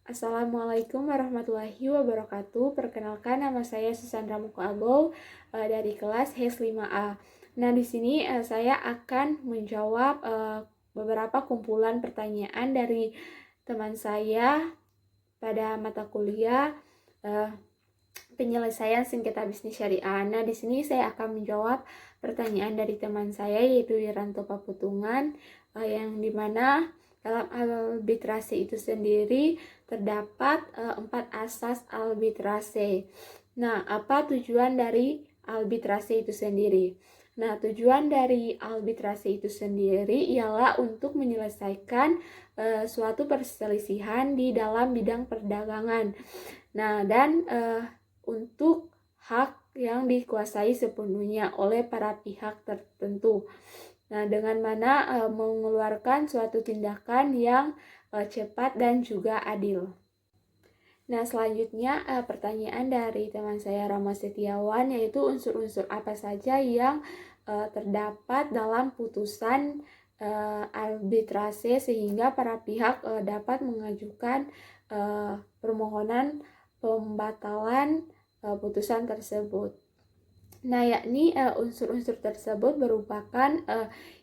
Assalamualaikum warahmatullahi wabarakatuh. Perkenalkan, nama saya Susandra Mukoabow dari kelas HES 5A. Nah, di sini saya akan menjawab beberapa kumpulan pertanyaan dari teman saya pada mata kuliah penyelesaian sengketa bisnis syariah. Nah, di sini saya akan menjawab pertanyaan dari teman saya yaitu Wiranto Paputungan yang dimana dalam arbitrase itu sendiri terdapat 4 asas arbitrase. Nah, apa tujuan dari arbitrase itu sendiri? Nah, tujuan dari arbitrase itu sendiri ialah untuk menyelesaikan suatu perselisihan di dalam bidang perdagangan. Nah, dan untuk hak yang dikuasai sepenuhnya oleh para pihak tertentu. Nah, dengan mana mengeluarkan suatu tindakan yang cepat dan juga adil. Nah, selanjutnya pertanyaan dari teman saya Rama Setiawan yaitu unsur-unsur apa saja yang terdapat dalam putusan arbitrase sehingga para pihak dapat mengajukan permohonan pembatalan putusan tersebut. Nah, yakni unsur-unsur tersebut merupakan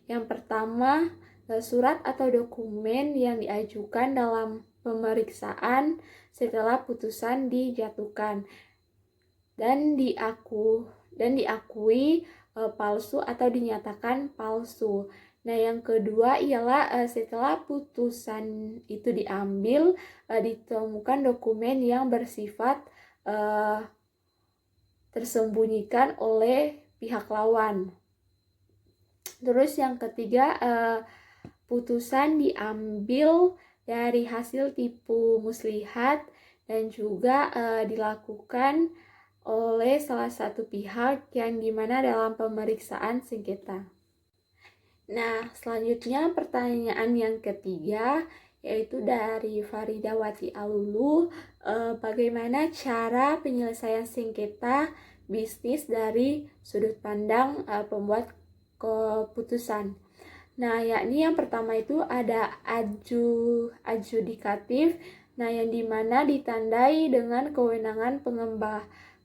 yang pertama surat atau dokumen yang diajukan dalam pemeriksaan setelah putusan dijatuhkan dan diakui palsu atau dinyatakan palsu. Nah, yang kedua ialah setelah putusan itu diambil ditemukan dokumen yang bersifat tersembunyikan oleh pihak lawan. Terus yang ketiga, putusan diambil dari hasil tipu muslihat dan juga dilakukan oleh salah satu pihak yang dimana dalam pemeriksaan sengketa. Nah, selanjutnya pertanyaan yang ketiga yaitu dari Faridawati Alulu, bagaimana cara penyelesaian sengketa bisnis dari sudut pandang pembuat keputusan. Nah, yakni yang pertama itu ada adjudikatif, nah yang dimana ditandai dengan kewenangan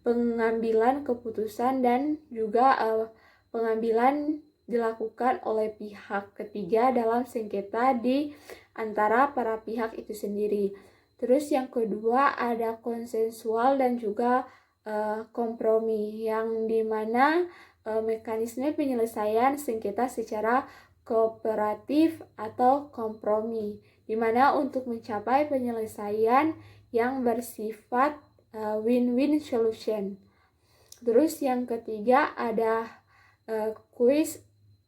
pengambilan keputusan dan juga pengambilan dilakukan oleh pihak ketiga dalam sengketa di antara para pihak itu sendiri. Terus yang kedua ada konsensual dan juga kompromi, yang dimana mekanisme penyelesaian sengketa secara kooperatif atau kompromi, dimana untuk mencapai penyelesaian yang bersifat win-win solution. Terus yang ketiga ada kuis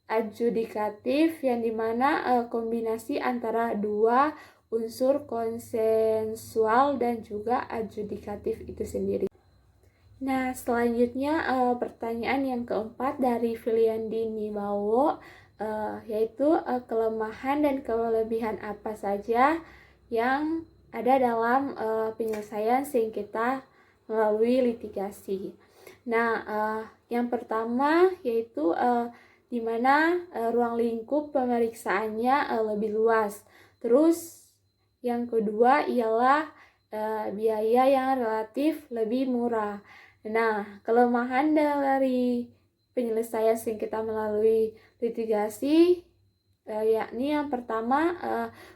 adjudikatif, yang dimana kombinasi antara dua unsur konsensual dan juga adjudikatif itu sendiri. Nah, selanjutnya pertanyaan yang keempat dari Filiandi Nibawo, yaitu kelemahan dan kelebihan apa saja yang ada dalam penyelesaian sengketa melalui litigasi. Nah, yang pertama yaitu di mana ruang lingkup pemeriksaannya lebih luas. Terus yang kedua ialah biaya yang relatif lebih murah. Nah, kelemahan dari penyelesaian sengketa melalui litigasi yakni yang pertama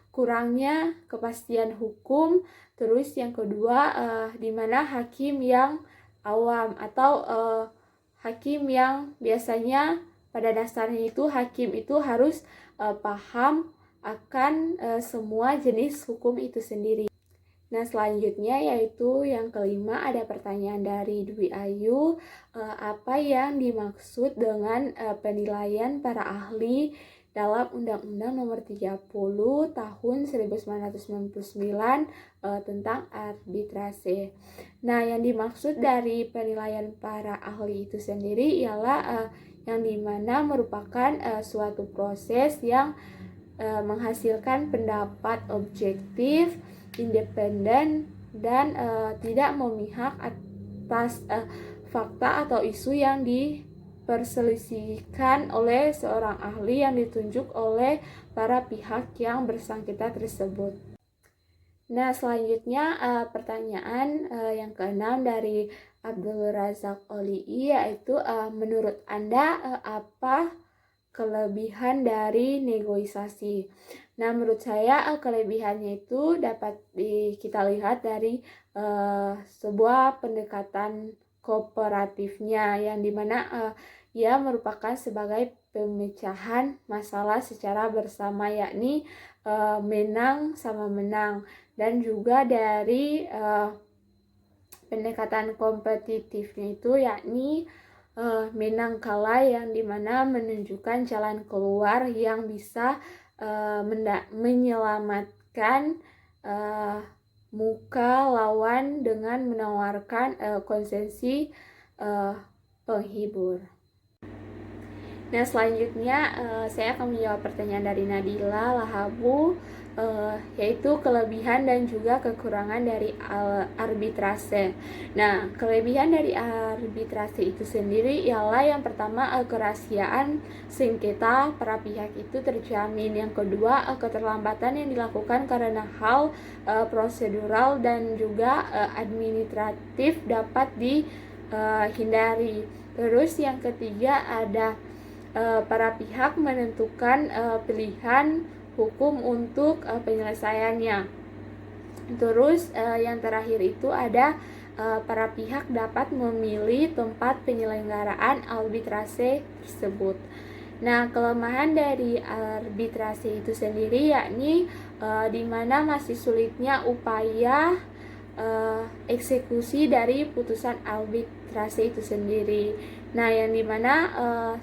kurangnya kepastian hukum. Terus yang kedua di mana hakim yang awam atau hakim yang biasanya pada dasarnya itu hakim itu harus paham akan semua jenis hukum itu sendiri. Nah, selanjutnya yaitu yang kelima ada pertanyaan dari Dwi Ayu, apa yang dimaksud dengan penilaian para ahli dalam Undang-Undang Nomor 30 Tahun 1999 tentang arbitrase. Nah, yang dimaksud dari penilaian para ahli itu sendiri ialah yang dimana merupakan suatu proses yang menghasilkan pendapat objektif, independen, dan tidak memihak atas fakta atau isu yang diperselisihkan oleh seorang ahli yang ditunjuk oleh para pihak yang bersangkutan tersebut. Nah, selanjutnya pertanyaan yang keenam dari Abdul Razak Oli'i, yaitu menurut Anda apa kelebihan dari negosiasi? Nah, menurut saya kelebihannya itu dapat kita lihat dari sebuah pendekatan kooperatifnya, yang dimana ia merupakan sebagai pemecahan masalah secara bersama, yakni menang sama menang. Dan juga dari pendekatan kompetitifnya itu yakni menang kalah, yang dimana menunjukkan jalan keluar yang bisa menyelamatkan muka lawan dengan menawarkan konsesi penghibur. Nah, selanjutnya saya akan menjawab pertanyaan dari Nadila Lahabu, yaitu kelebihan dan juga kekurangan dari arbitrase. Nah, kelebihan dari arbitrase itu sendiri ialah yang pertama, kerahasiaan sengketa para pihak itu terjamin. Yang kedua, keterlambatan yang dilakukan karena hal prosedural dan juga administratif dapat dihindari. Terus yang ketiga ada para pihak menentukan pilihan hukum untuk penyelesaiannya. Terus yang terakhir itu ada para pihak dapat memilih tempat penyelenggaraan arbitrase tersebut. Nah, kelemahan dari arbitrase itu sendiri yakni di mana masih sulitnya upaya eksekusi dari putusan arbitrase itu sendiri. Nah, yang dimana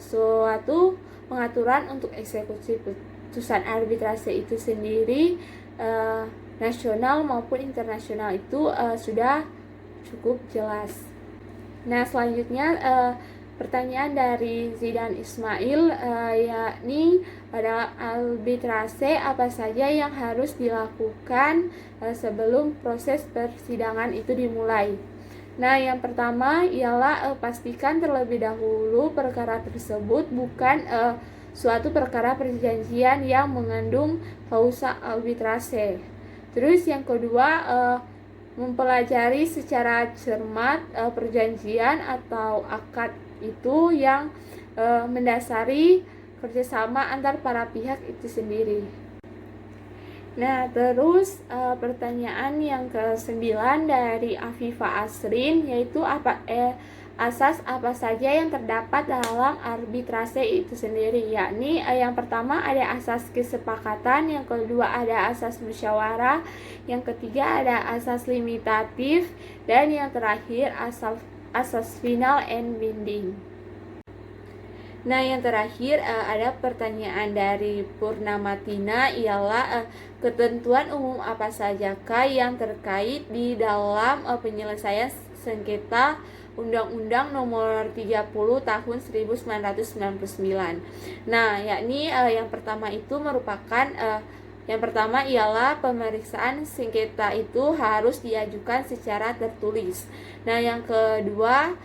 suatu pengaturan untuk eksekusi putusan arbitrase itu sendiri nasional maupun internasional itu sudah cukup jelas. Nah, selanjutnya pertanyaan dari Zidan Ismail, yakni pada arbitrase apa saja yang harus dilakukan sebelum proses persidangan itu dimulai. Nah, yang pertama ialah pastikan terlebih dahulu perkara tersebut bukan suatu perkara perjanjian yang mengandung klausa arbitrase. Terus yang kedua, mempelajari secara cermat perjanjian atau akad itu yang mendasari kerjasama antar para pihak itu sendiri. Nah, terus pertanyaan yang ke-9 dari Afifa Asrin, yaitu asas apa saja yang terdapat dalam arbitrase itu sendiri, yakni yang pertama ada asas kesepakatan, yang kedua ada asas musyawarah, yang ketiga ada asas limitatif, dan yang terakhir asas final and binding. Nah, yang terakhir ada pertanyaan dari Purnamatina, ialah ketentuan umum apa sajakah yang terkait di dalam penyelesaian sengketa Undang-Undang Nomor 30 Tahun 1999. Nah, yakni yang pertama itu merupakan yang pertama ialah pemeriksaan sengketa itu harus diajukan secara tertulis. Nah, yang kedua,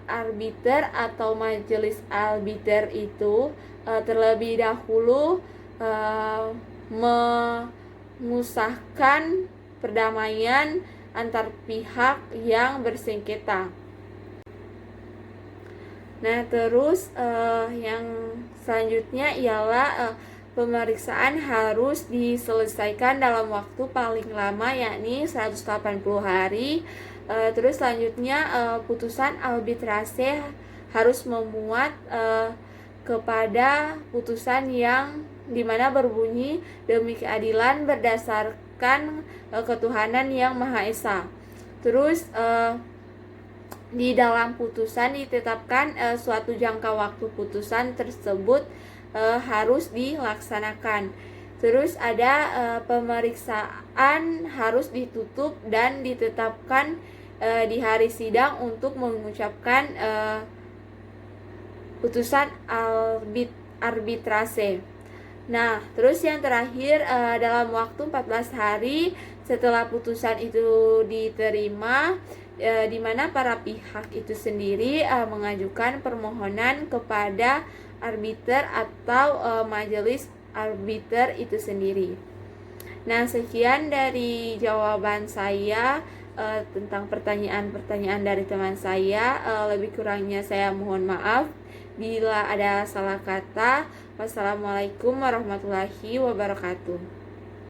arbiter atau majelis arbiter itu terlebih dahulu mengusahakan perdamaian antar pihak yang bersengketa. Nah, terus yang selanjutnya ialah pemeriksaan harus diselesaikan dalam waktu paling lama, yakni 180 hari. Terus selanjutnya putusan arbitrase harus memuat kepada putusan yang dimana berbunyi demi keadilan berdasarkan ketuhanan yang Maha Esa. Terus di dalam putusan ditetapkan suatu jangka waktu putusan tersebut harus dilaksanakan. Terus ada pemeriksaan harus ditutup dan ditetapkan di hari sidang untuk mengucapkan putusan arbitrase. Nah, terus yang terakhir dalam waktu 14 hari setelah putusan itu diterima, di mana para pihak itu sendiri mengajukan permohonan kepada arbiter atau majelis arbiter itu sendiri. Nah, sekian dari jawaban saya tentang pertanyaan-pertanyaan dari teman saya. Lebih kurangnya saya mohon maaf bila ada salah kata. Wassalamualaikum warahmatullahi wabarakatuh.